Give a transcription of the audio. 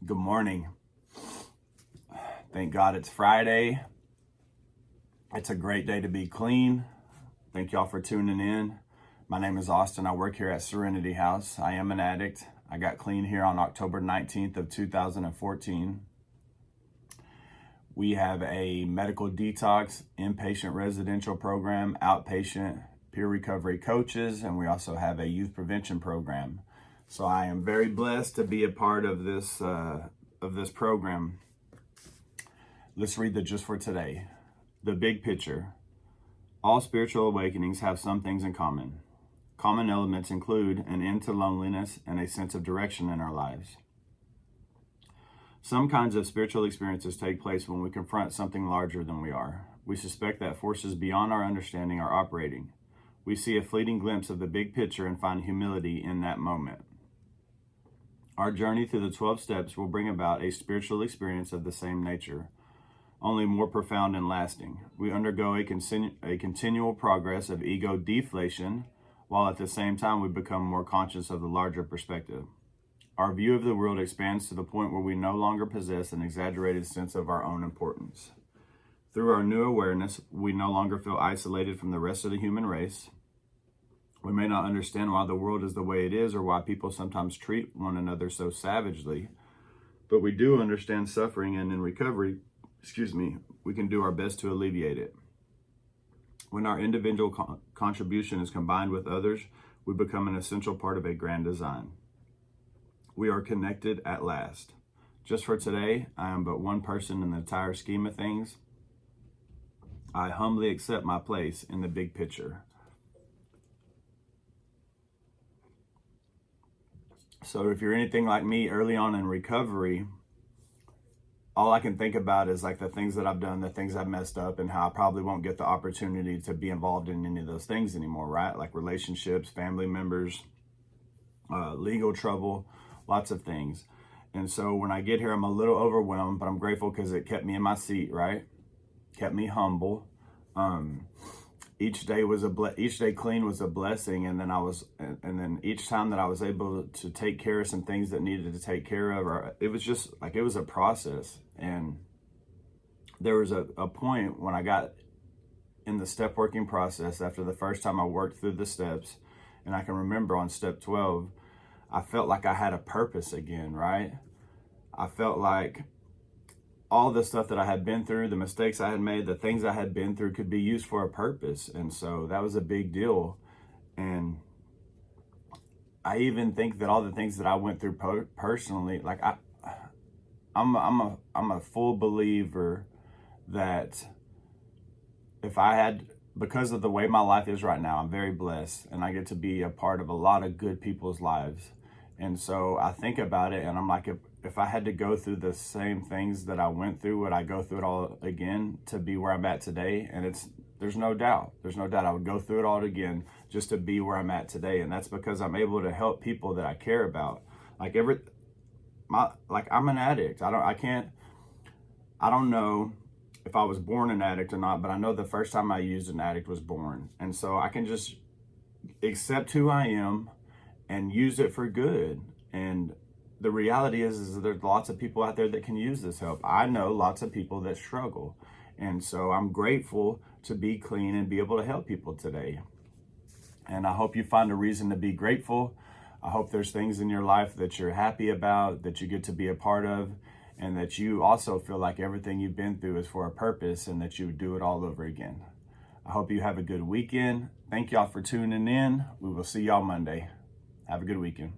Good morning. Thank God it's Friday. It's a great day to be clean. Thank y'all for tuning in. My name is Austin. I work here at Serenity House. I am an addict. I got clean here on October 19th of 2014. We have a medical detox, inpatient residential program, outpatient peer recovery coaches, and we also have a youth prevention program. So I am very blessed to be a part of this program. Let's read the just for today. The big picture. All spiritual awakenings have some things in common. Common elements include an end to loneliness and a sense of direction in our lives. Some kinds of spiritual experiences take place when we confront something larger than we are. We suspect that forces beyond our understanding are operating. We see a fleeting glimpse of the big picture and find humility in that moment. Our journey through the 12 steps will bring about a spiritual experience of the same nature, only more profound and lasting. We undergo a continual progress of ego deflation, while at the same time we become more conscious of the larger perspective. Our view of the world expands to the point where we no longer possess an exaggerated sense of our own importance. Through our new awareness, we no longer feel isolated from the rest of the human race. We may not understand why the world is the way it is or why people sometimes treat one another so savagely, but we do understand suffering, and in recovery, we can do our best to alleviate it. When our individual contribution is combined with others, we become an essential part of a grand design. We are connected at last. Just for today, I am but one person in the entire scheme of things. I humbly accept my place in the big picture. So if you're anything like me early on in recovery, all I can think about is like the things that I've done, the things I've messed up, and how I probably won't get the opportunity to be involved in any of those things anymore, right? Like relationships, family members, legal trouble, lots of things. And so when I get here, I'm a little overwhelmed, but I'm grateful because it kept me in my seat, right? Kept me humble. Each day clean was a blessing, and then each time that I was able to take care of some things that needed to take care of, it was a process. And there was a point when I got in the step working process after the first time I worked through the steps, and I can remember on step 12, I felt like I had a purpose again, right? I felt like all the stuff that I had been through, the mistakes I had made, the things I had been through could be used for a purpose. And so that was a big deal. And I even think that all the things that I went through personally, like I'm a full believer that because of the way my life is right now, I'm very blessed and I get to be a part of a lot of good people's lives. And so I think about it and I'm like, if I had to go through the same things that I went through, would I go through it all again to be where I'm at today? And there's no doubt I would go through it all again just to be where I'm at today. And that's because I'm able to help people that I care about. I'm an addict. I don't know if I was born an addict or not, but I know the first time I used an addict was born. And so I can just accept who I am and use it for good. And the reality is that there's lots of people out there that can use this help. I know lots of people that struggle. And so I'm grateful to be clean and be able to help people today. And I hope you find a reason to be grateful. I hope there's things in your life that you're happy about, that you get to be a part of, and that you also feel like everything you've been through is for a purpose and that you would do it all over again. I hope you have a good weekend. Thank y'all for tuning in. We will see y'all Monday. Have a good weekend.